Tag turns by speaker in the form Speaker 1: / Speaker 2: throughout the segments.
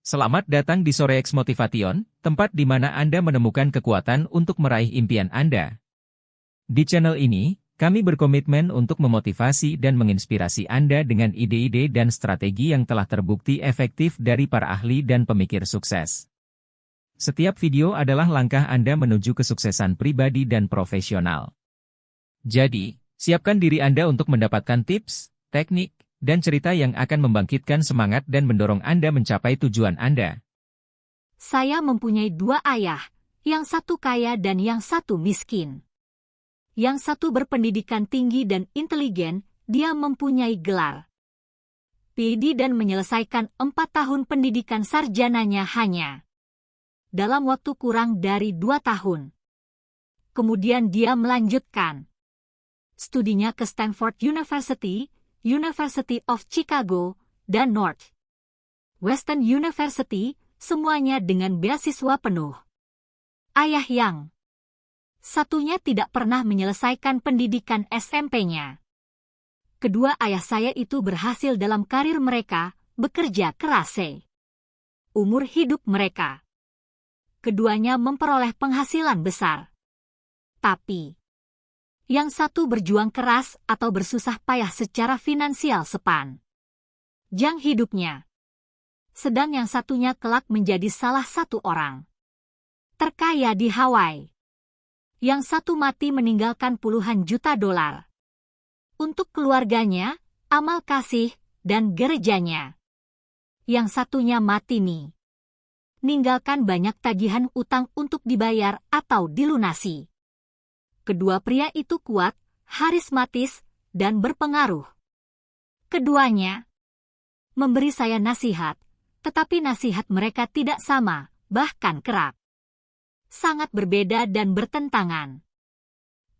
Speaker 1: Selamat datang di Sore X Motivation, tempat di mana Anda menemukan kekuatan untuk meraih impian Anda. Di channel ini, kami berkomitmen untuk memotivasi dan menginspirasi Anda dengan ide-ide dan strategi yang telah terbukti efektif dari para ahli dan pemikir sukses. Setiap video adalah langkah Anda menuju kesuksesan pribadi dan profesional. Jadi, siapkan diri Anda untuk mendapatkan tips, teknik, dan cerita yang akan membangkitkan semangat dan mendorong Anda mencapai tujuan Anda.
Speaker 2: Saya mempunyai dua ayah, yang satu kaya dan yang satu miskin. Yang satu berpendidikan tinggi dan inteligen, dia mempunyai gelar PhD dan menyelesaikan 4 tahun pendidikan sarjananya hanya dalam waktu kurang dari 2 tahun. Kemudian dia melanjutkan studinya ke Stanford University, University of Chicago, dan Northwestern University, semuanya dengan beasiswa penuh. Ayah yang satunya tidak pernah menyelesaikan pendidikan SMP-nya. Kedua ayah saya itu berhasil dalam karir mereka, bekerja keras umur hidup mereka. Keduanya memperoleh penghasilan besar. Tapi yang satu berjuang keras atau bersusah payah secara finansial sepanjang hidupnya. Sedang yang satunya kelak menjadi salah satu orang terkaya di Hawaii. Yang satu mati meninggalkan puluhan juta dolar untuk keluarganya, amal kasih, dan gerejanya. Yang satunya mati ninggalkan banyak tagihan utang untuk dibayar atau dilunasi. Kedua pria itu kuat, karismatis, dan berpengaruh. Keduanya memberi saya nasihat, tetapi nasihat mereka tidak sama, bahkan kerap sangat berbeda dan bertentangan.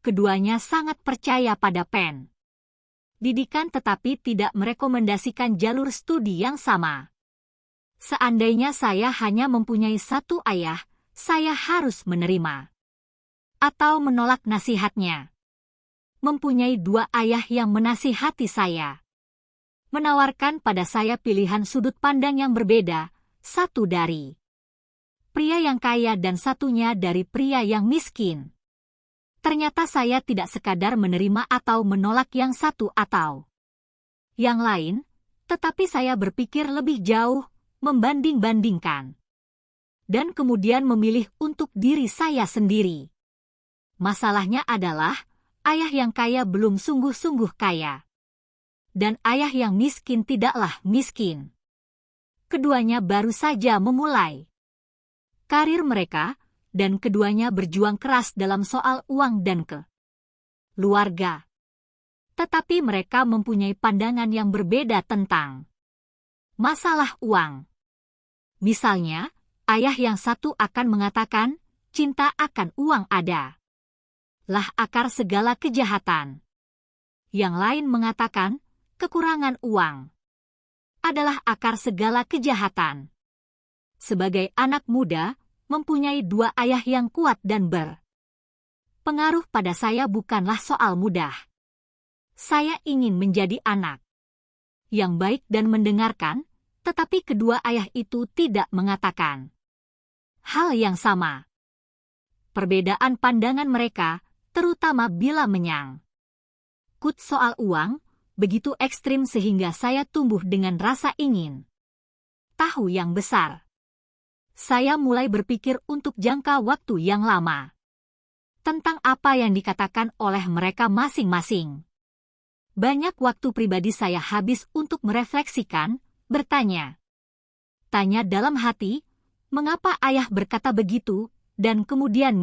Speaker 2: Keduanya sangat percaya pada pendidikan tetapi tidak merekomendasikan jalur studi yang sama. Seandainya saya hanya mempunyai satu ayah, saya harus menerima atau menolak nasihatnya. Mempunyai dua ayah yang menasihati saya, menawarkan pada saya pilihan sudut pandang yang berbeda, satu dari pria yang kaya dan satunya dari pria yang miskin. Ternyata saya tidak sekadar menerima atau menolak yang satu atau yang lain, tetapi saya berpikir lebih jauh, membanding-bandingkan, dan kemudian memilih untuk diri saya sendiri. Masalahnya adalah, ayah yang kaya belum sungguh-sungguh kaya. Dan ayah yang miskin tidaklah miskin. Keduanya baru saja memulai karir mereka, dan keduanya berjuang keras dalam soal uang dan keluarga. Tetapi mereka mempunyai pandangan yang berbeda tentang masalah uang. Misalnya, ayah yang satu akan mengatakan, cinta akan uang ada lah akar segala kejahatan. Yang lain mengatakan, kekurangan uang adalah akar segala kejahatan. Sebagai anak muda, mempunyai dua ayah yang kuat dan berpengaruh pada saya bukanlah soal mudah. Saya ingin menjadi anak yang baik dan mendengarkan, tetapi kedua ayah itu tidak mengatakan hal yang sama. Perbedaan pandangan mereka, terutama bila menyangkut soal uang, begitu ekstrim sehingga saya tumbuh dengan rasa ingin tahu yang besar. Saya mulai berpikir untuk jangka waktu yang lama tentang apa yang dikatakan oleh mereka masing-masing. Banyak waktu pribadi saya habis untuk merefleksikan, bertanya-tanya dalam hati, mengapa ayah berkata begitu, dan kemudian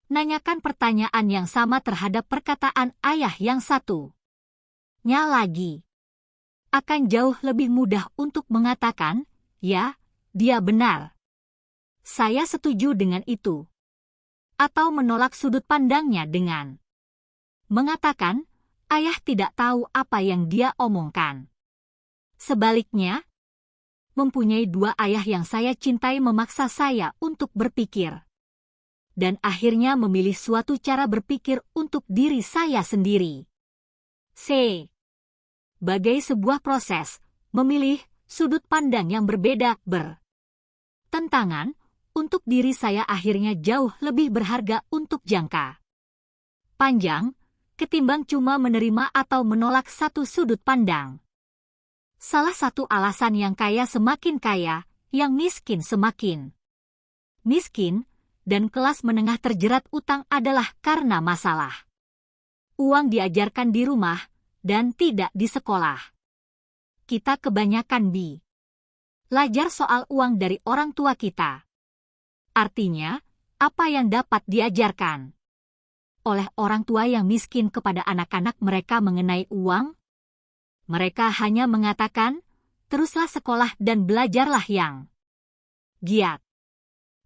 Speaker 2: nanyakan pertanyaan yang sama terhadap perkataan ayah yang satu. Lagi. Akan jauh lebih mudah untuk mengatakan, ya, dia benar. Saya setuju dengan itu. Atau menolak sudut pandangnya dengan mengatakan, ayah tidak tahu apa yang dia omongkan. Sebaliknya, mempunyai dua ayah yang saya cintai memaksa saya untuk berpikir. Dan akhirnya memilih suatu cara berpikir untuk diri saya sendiri. Bagai sebuah proses, memilih sudut pandang yang berbeda bertentangan, untuk diri saya akhirnya jauh lebih berharga untuk jangka panjang, ketimbang cuma menerima atau menolak satu sudut pandang. Salah satu alasan yang kaya semakin kaya, yang miskin semakin miskin, dan kelas menengah terjerat utang adalah karena masalah uang diajarkan di rumah, dan tidak di sekolah. Kita kebanyakan belajar soal uang dari orang tua kita. Artinya, apa yang dapat diajarkan oleh orang tua yang miskin kepada anak-anak mereka mengenai uang? Mereka hanya mengatakan, teruslah sekolah dan belajarlah yang giat.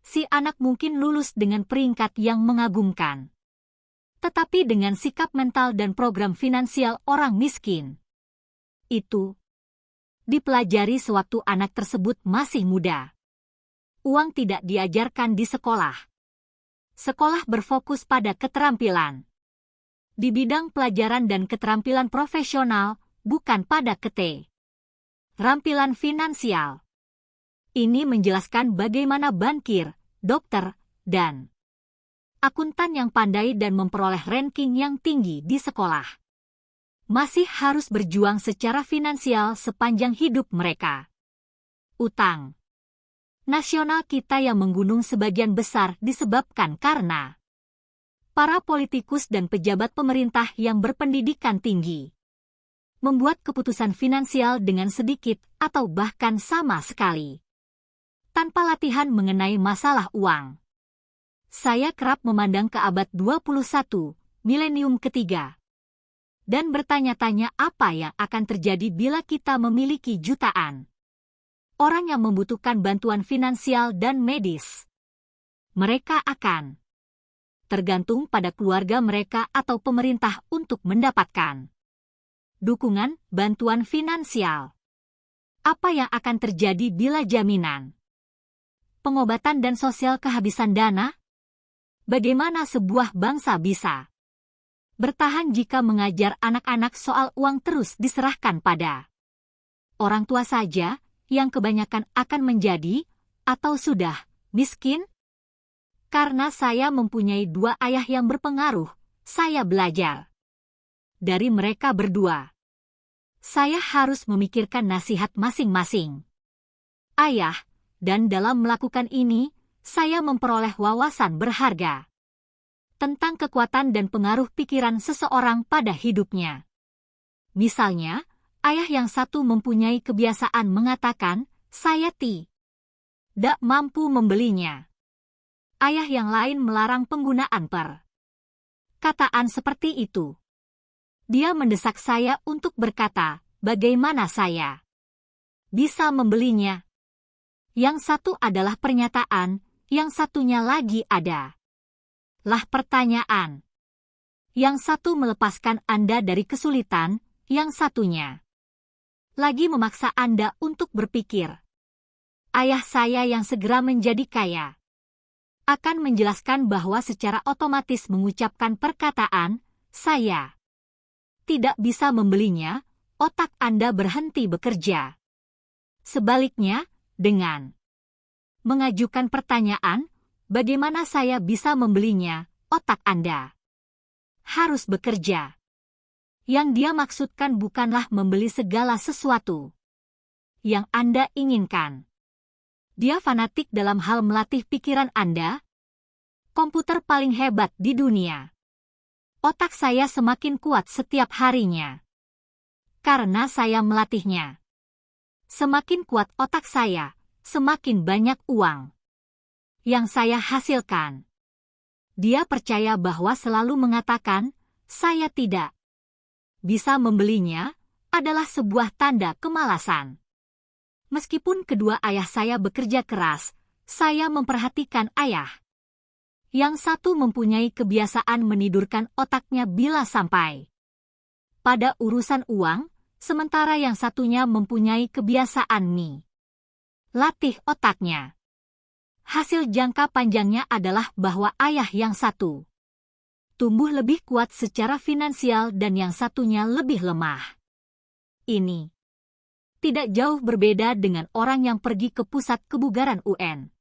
Speaker 2: Si anak mungkin lulus dengan peringkat yang mengagumkan. Tetapi dengan sikap mental dan program finansial orang miskin, itu dipelajari sewaktu anak tersebut masih muda. Uang tidak diajarkan di sekolah. Sekolah berfokus pada keterampilan di bidang pelajaran dan keterampilan profesional, bukan pada keterampilan finansial. Ini menjelaskan bagaimana bankir, dokter, dan akuntan yang pandai dan memperoleh ranking yang tinggi di sekolah masih harus berjuang secara finansial sepanjang hidup mereka. Utang nasional kita yang menggunung sebagian besar disebabkan karena para politikus dan pejabat pemerintah yang berpendidikan tinggi membuat keputusan finansial dengan sedikit atau bahkan sama sekali tanpa latihan mengenai masalah uang. Saya kerap memandang ke abad 21, milenium ketiga, dan bertanya-tanya apa yang akan terjadi bila kita memiliki jutaan orang yang membutuhkan bantuan finansial dan medis. Mereka akan tergantung pada keluarga mereka atau pemerintah untuk mendapatkan dukungan bantuan finansial. Apa yang akan terjadi bila jaminan pengobatan dan sosial kehabisan dana? Bagaimana sebuah bangsa bisa bertahan jika mengajar anak-anak soal uang terus diserahkan pada orang tua saja, yang kebanyakan akan menjadi, atau sudah, miskin? Karena saya mempunyai dua ayah yang berpengaruh, saya belajar dari mereka berdua. Saya harus memikirkan nasihat masing-masing ayah, dan dalam melakukan ini, saya memperoleh wawasan berharga tentang kekuatan dan pengaruh pikiran seseorang pada hidupnya. Misalnya, ayah yang satu mempunyai kebiasaan mengatakan, saya tidak mampu membelinya. Ayah yang lain melarang penggunaan perkataan seperti itu. Dia mendesak saya untuk berkata, bagaimana saya bisa membelinya. Yang satu adalah pernyataan, yang satunya lagi adalah pertanyaan. Yang satu melepaskan Anda dari kesulitan, yang satunya lagi memaksa Anda untuk berpikir. Ayah saya yang segera menjadi kaya akan menjelaskan bahwa secara otomatis mengucapkan perkataan, saya tidak bisa membelinya, otak Anda berhenti bekerja. Sebaliknya, dengan mengajukan pertanyaan, bagaimana saya bisa membelinya, otak Anda harus bekerja. Yang dia maksudkan bukanlah membeli segala sesuatu yang Anda inginkan. Dia fanatik dalam hal melatih pikiran Anda. Komputer paling hebat di dunia. Otak saya semakin kuat setiap harinya karena saya melatihnya. Semakin kuat otak saya, semakin banyak uang yang saya hasilkan. Dia percaya bahwa selalu mengatakan, saya tidak bisa membelinya, adalah sebuah tanda kemalasan. Meskipun kedua ayah saya bekerja keras, saya memperhatikan ayah. Yang satu mempunyai kebiasaan menidurkan otaknya bila sampai pada urusan uang, sementara yang satunya mempunyai kebiasaan latih otaknya. Hasil jangka panjangnya adalah bahwa ayah yang satu tumbuh lebih kuat secara finansial dan yang satunya lebih lemah. Ini tidak jauh berbeda dengan orang yang pergi ke pusat kebugaran UN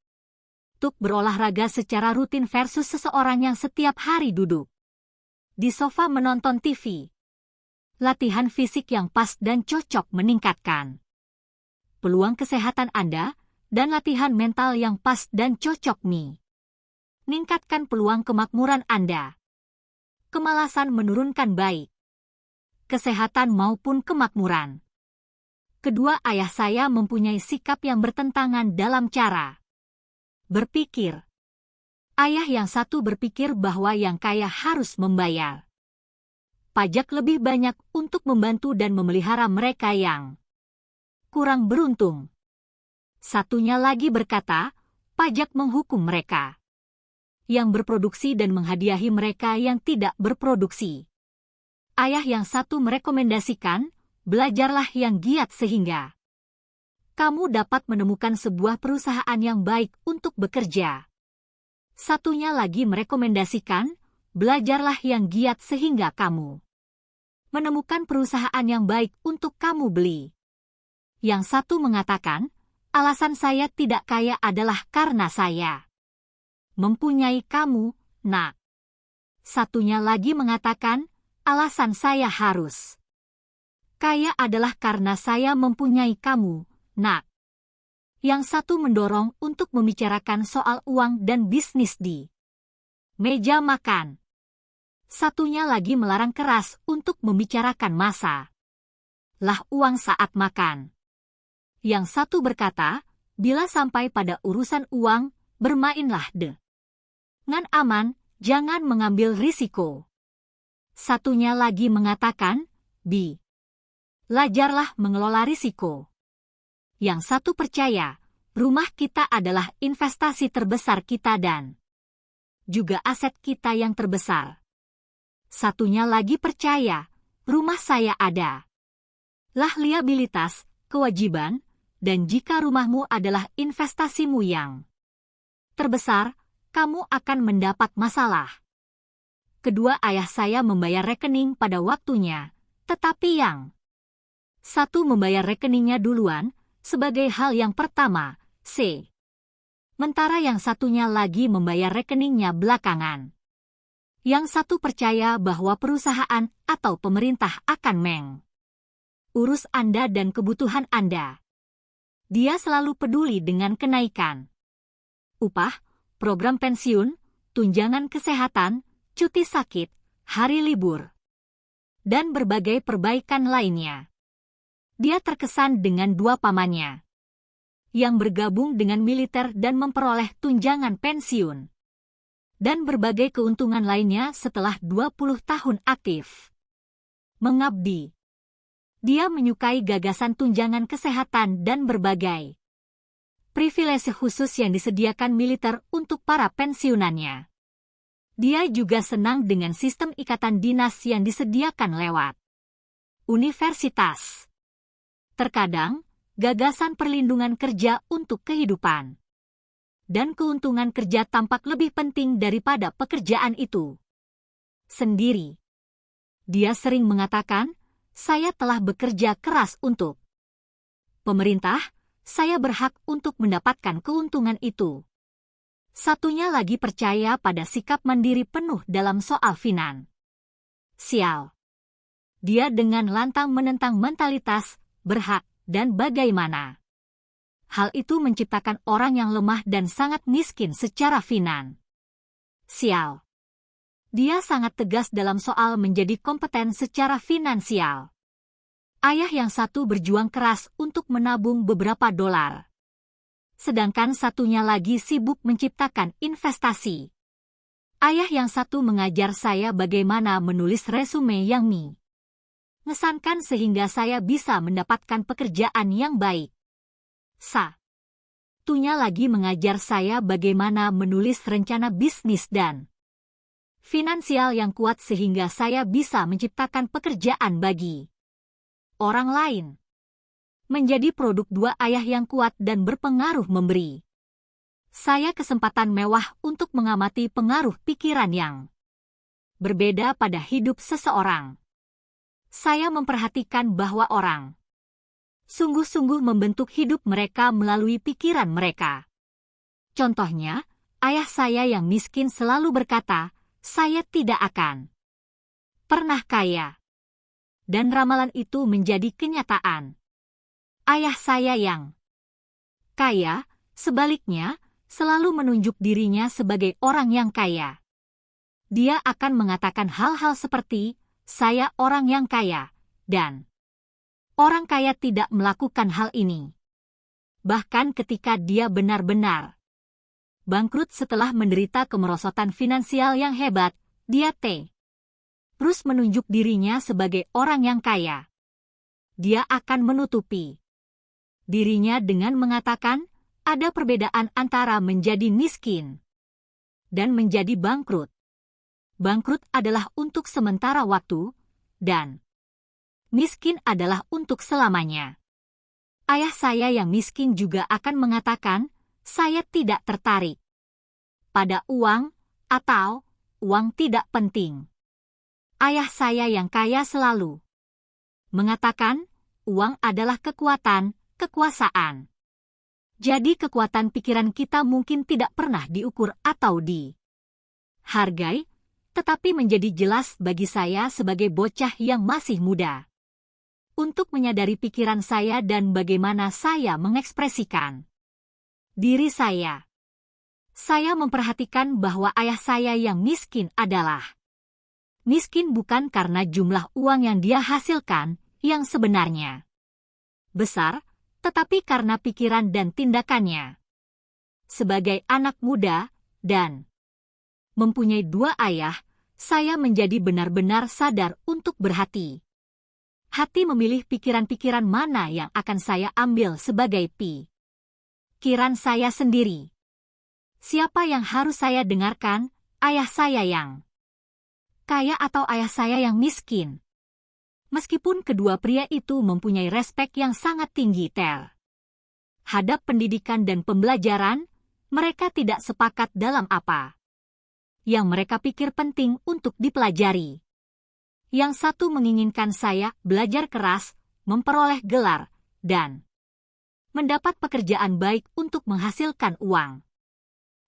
Speaker 2: untuk berolahraga secara rutin versus seseorang yang setiap hari duduk di sofa menonton TV. Latihan fisik yang pas dan cocok meningkatkan peluang kesehatan Anda, dan latihan mental yang pas dan cocok meningkatkan peluang kemakmuran Anda. Kemalasan menurunkan baik kesehatan maupun kemakmuran. Kedua ayah saya mempunyai sikap yang bertentangan dalam cara berpikir. Ayah yang satu berpikir bahwa yang kaya harus membayar pajak lebih banyak untuk membantu dan memelihara mereka yang kurang beruntung. Satunya lagi berkata, pajak menghukum mereka yang berproduksi dan menghadiahi mereka yang tidak berproduksi. Ayah yang satu merekomendasikan, belajarlah yang giat sehingga kamu dapat menemukan sebuah perusahaan yang baik untuk bekerja. Satunya lagi merekomendasikan, belajarlah yang giat sehingga kamu menemukan perusahaan yang baik untuk kamu beli. Yang satu mengatakan, alasan saya tidak kaya adalah karena saya mempunyai kamu, nak. Satunya lagi mengatakan, alasan saya harus kaya adalah karena saya mempunyai kamu, nak. Yang satu mendorong untuk membicarakan soal uang dan bisnis di meja makan. Satunya lagi melarang keras untuk membicarakan masalah uang saat makan. Yang satu berkata, bila sampai pada urusan uang, bermainlah dengan aman, jangan mengambil risiko. Satunya lagi mengatakan, belajarlah mengelola risiko. Yang satu percaya, rumah kita adalah investasi terbesar kita dan juga aset kita yang terbesar. Satunya lagi percaya, rumah saya adalah liabilitas, kewajiban, dan jika rumahmu adalah investasimu yang terbesar, kamu akan mendapat masalah. Kedua ayah saya membayar rekening pada waktunya, tetapi yang satu membayar rekeningnya duluan, sebagai hal yang pertama, sementara yang satunya lagi membayar rekeningnya belakangan. Yang satu percaya bahwa perusahaan atau pemerintah akan urus Anda dan kebutuhan Anda. Dia selalu peduli dengan kenaikan upah, program pensiun, tunjangan kesehatan, cuti sakit, hari libur, dan berbagai perbaikan lainnya. Dia terkesan dengan dua pamannya yang bergabung dengan militer dan memperoleh tunjangan pensiun dan berbagai keuntungan lainnya setelah 20 tahun aktif mengabdi. Dia menyukai gagasan tunjangan kesehatan dan berbagai privilese khusus yang disediakan militer untuk para pensiunannya. Dia juga senang dengan sistem ikatan dinas yang disediakan lewat universitas. Terkadang, gagasan perlindungan kerja untuk kehidupan dan keuntungan kerja tampak lebih penting daripada pekerjaan itu sendiri. Dia sering mengatakan, saya telah bekerja keras untuk pemerintah, saya berhak untuk mendapatkan keuntungan itu. Satunya lagi percaya pada sikap mandiri penuh dalam soal finansial. Dia dengan lantang menentang mentalitas, berhak, dan bagaimana hal itu menciptakan orang yang lemah dan sangat miskin secara finansial. Dia sangat tegas dalam soal menjadi kompeten secara finansial. Ayah yang satu berjuang keras untuk menabung beberapa dolar, sedangkan satunya lagi sibuk menciptakan investasi. Ayah yang satu mengajar saya bagaimana menulis resume yang mengesankan sehingga saya bisa mendapatkan pekerjaan yang baik. Satunya lagi mengajar saya bagaimana menulis rencana bisnis dan finansial yang kuat sehingga saya bisa menciptakan pekerjaan bagi orang lain. Menjadi produk dua ayah yang kuat dan berpengaruh memberi saya kesempatan mewah untuk mengamati pengaruh pikiran yang berbeda pada hidup seseorang. Saya memperhatikan bahwa orang sungguh-sungguh membentuk hidup mereka melalui pikiran mereka. Contohnya, ayah saya yang miskin selalu berkata, "Saya tidak akan pernah kaya." Dan ramalan itu menjadi kenyataan. Ayah saya yang kaya, sebaliknya, selalu menunjuk dirinya sebagai orang yang kaya. Dia akan mengatakan hal-hal seperti, "Saya orang yang kaya," dan orang kaya tidak melakukan hal ini. Bahkan ketika dia benar-benar bangkrut setelah menderita kemerosotan finansial yang hebat, dia terus menunjuk dirinya sebagai orang yang kaya. Dia akan menutupi dirinya dengan mengatakan, ada perbedaan antara menjadi miskin dan menjadi bangkrut. Bangkrut adalah untuk sementara waktu, dan miskin adalah untuk selamanya. Ayah saya yang miskin juga akan mengatakan, "Saya tidak tertarik pada uang atau uang tidak penting." Ayah saya yang kaya selalu mengatakan, uang adalah kekuatan, kekuasaan. Jadi kekuatan pikiran kita mungkin tidak pernah diukur atau dihargai, tetapi menjadi jelas bagi saya sebagai bocah yang masih muda untuk menyadari pikiran saya dan bagaimana saya mengekspresikan diri saya. Saya memperhatikan bahwa ayah saya yang miskin adalah miskin bukan karena jumlah uang yang dia hasilkan yang sebenarnya besar, tetapi karena pikiran dan tindakannya. Sebagai anak muda dan mempunyai dua ayah, saya menjadi benar-benar sadar untuk berhati-hati memilih pikiran-pikiran mana yang akan saya ambil sebagai pikiran saya sendiri. Siapa yang harus saya dengarkan, ayah saya yang kaya atau ayah saya yang miskin? Meskipun kedua pria itu mempunyai respek yang sangat tinggi terhadap pendidikan dan pembelajaran, mereka tidak sepakat dalam apa yang mereka pikir penting untuk dipelajari. Yang satu menginginkan saya belajar keras, memperoleh gelar, dan mendapat pekerjaan baik untuk menghasilkan uang.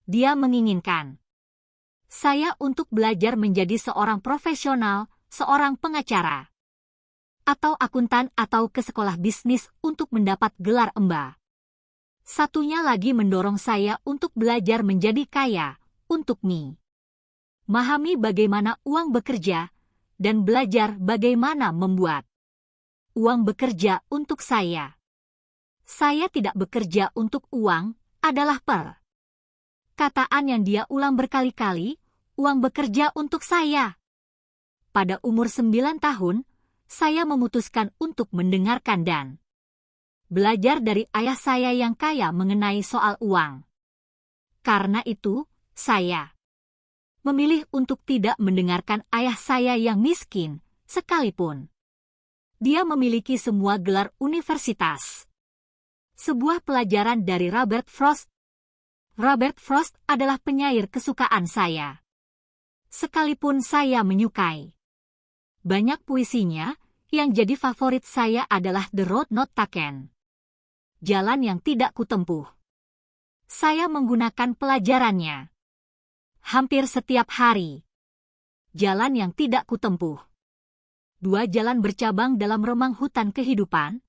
Speaker 2: Dia menginginkan saya untuk belajar menjadi seorang profesional, seorang pengacara, atau akuntan atau ke sekolah bisnis untuk mendapat gelar MBA. Satunya lagi mendorong saya untuk belajar menjadi kaya, untuk memahami bagaimana uang bekerja, dan belajar bagaimana membuat uang bekerja untuk saya. Saya tidak bekerja untuk uang, adalah perkataan yang dia ulang berkali-kali, uang bekerja untuk saya. Pada umur 9 tahun, saya memutuskan untuk mendengarkan dan belajar dari ayah saya yang kaya mengenai soal uang. Karena itu, saya memilih untuk tidak mendengarkan ayah saya yang miskin, sekalipun dia memiliki semua gelar universitas. Sebuah pelajaran dari Robert Frost. Robert Frost adalah penyair kesukaan saya. Sekalipun saya menyukai banyak puisinya, yang jadi favorit saya adalah The Road Not Taken. Jalan yang tidak kutempuh. Saya menggunakan pelajarannya hampir setiap hari. Jalan yang tidak kutempuh. Dua jalan bercabang dalam remang hutan kehidupan,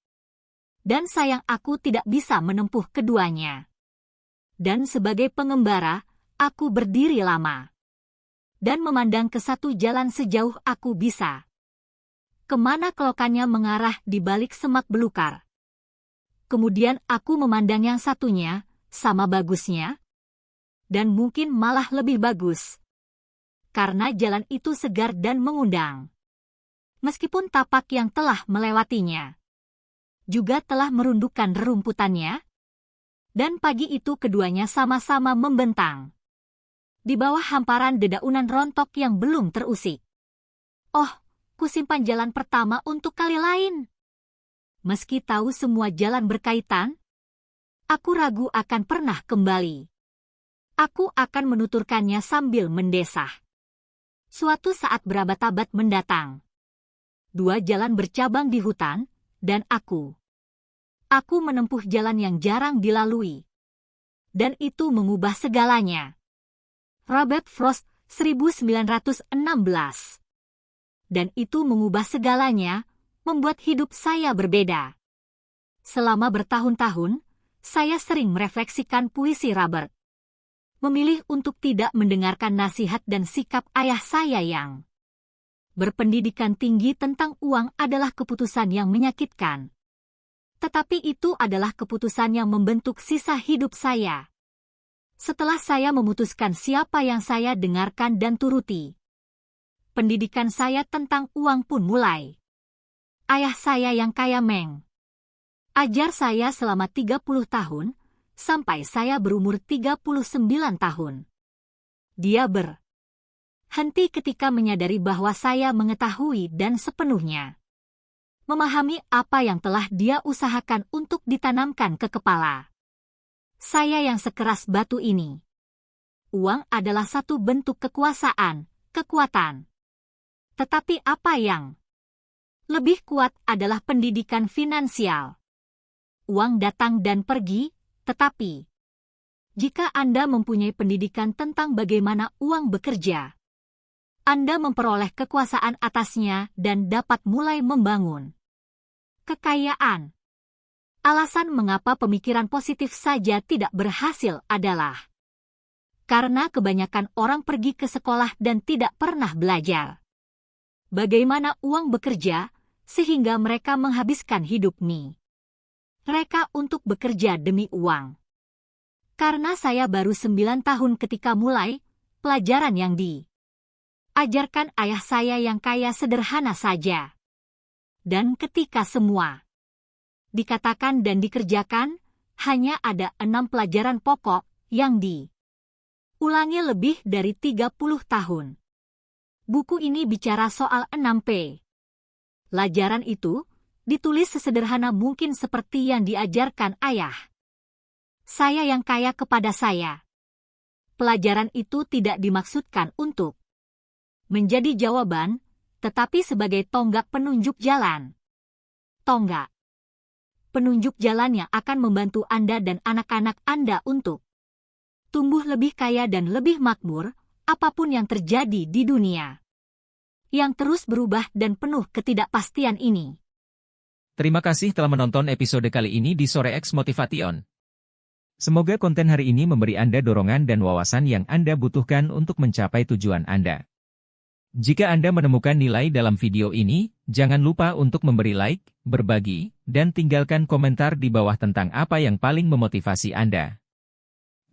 Speaker 2: dan sayang aku tidak bisa menempuh keduanya. Dan sebagai pengembara, aku berdiri lama dan memandang ke satu jalan sejauh aku bisa. Kemana kelokannya mengarah di balik semak belukar. Kemudian aku memandang yang satunya, sama bagusnya, dan mungkin malah lebih bagus. Karena jalan itu segar dan mengundang. Meskipun tapak yang telah melewatinya juga telah merundukkan rerumputannya, dan pagi itu keduanya sama-sama membentang di bawah hamparan dedaunan rontok yang belum terusik. Oh, kusimpan jalan pertama untuk kali lain. Meski tahu semua jalan berkaitan, aku ragu akan pernah kembali. Aku akan menuturkannya sambil mendesah. Suatu saat berabad-abad mendatang, dua jalan bercabang di hutan, dan aku Aku menempuh jalan yang jarang dilalui. Dan itu mengubah segalanya. Robert Frost, 1916. Dan itu mengubah segalanya, membuat hidup saya berbeda. Selama bertahun-tahun, saya sering merefleksikan puisi Robert. Memilih untuk tidak mendengarkan nasihat dan sikap ayah saya yang berpendidikan tinggi tentang uang adalah keputusan yang menyakitkan. Tetapi itu adalah keputusan yang membentuk sisa hidup saya. Setelah saya memutuskan siapa yang saya dengarkan dan turuti, pendidikan saya tentang uang pun mulai. Ayah saya yang kaya ajar saya selama 30 tahun, sampai saya berumur 39 tahun. Dia berhenti ketika menyadari bahwa saya mengetahui dan sepenuhnya memahami apa yang telah dia usahakan untuk ditanamkan ke kepala saya yang sekeras batu ini. Uang adalah satu bentuk kekuasaan, kekuatan. Tetapi apa yang lebih kuat adalah pendidikan finansial. Uang datang dan pergi, tetapi jika Anda mempunyai pendidikan tentang bagaimana uang bekerja, Anda memperoleh kekuasaan atasnya dan dapat mulai membangun kekayaan. Alasan mengapa pemikiran positif saja tidak berhasil adalah karena kebanyakan orang pergi ke sekolah dan tidak pernah belajar bagaimana uang bekerja, sehingga mereka menghabiskan hidup mereka untuk bekerja demi uang. Karena saya baru 9 tahun ketika mulai, pelajaran yang diajarkan ayah saya yang kaya sederhana saja. Dan ketika semua dikatakan dan dikerjakan, hanya ada 6 pelajaran pokok yang diulangi lebih dari 30 tahun. Buku ini bicara soal 6P. Pelajaran itu ditulis sesederhana mungkin seperti yang diajarkan ayah saya yang kaya kepada saya. Pelajaran itu tidak dimaksudkan untuk menjadi jawaban, tetapi sebagai tonggak penunjuk jalan. Tonggak penunjuk jalan yang akan membantu Anda dan anak-anak Anda untuk tumbuh lebih kaya dan lebih makmur, apapun yang terjadi di dunia yang terus berubah dan penuh ketidakpastian ini.
Speaker 1: Terima kasih telah menonton episode kali ini di Sore X Motivation. Semoga konten hari ini memberi Anda dorongan dan wawasan yang Anda butuhkan untuk mencapai tujuan Anda. Jika Anda menemukan nilai dalam video ini, jangan lupa untuk memberi like, berbagi, dan tinggalkan komentar di bawah tentang apa yang paling memotivasi Anda.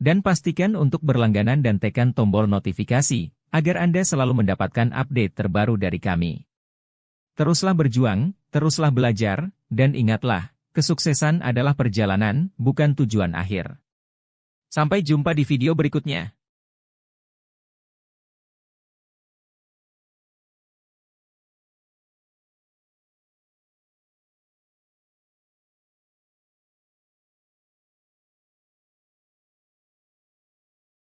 Speaker 1: Dan pastikan untuk berlangganan dan tekan tombol notifikasi, agar Anda selalu mendapatkan update terbaru dari kami. Teruslah berjuang, teruslah belajar, dan ingatlah, kesuksesan adalah perjalanan, bukan tujuan akhir. Sampai jumpa di video berikutnya.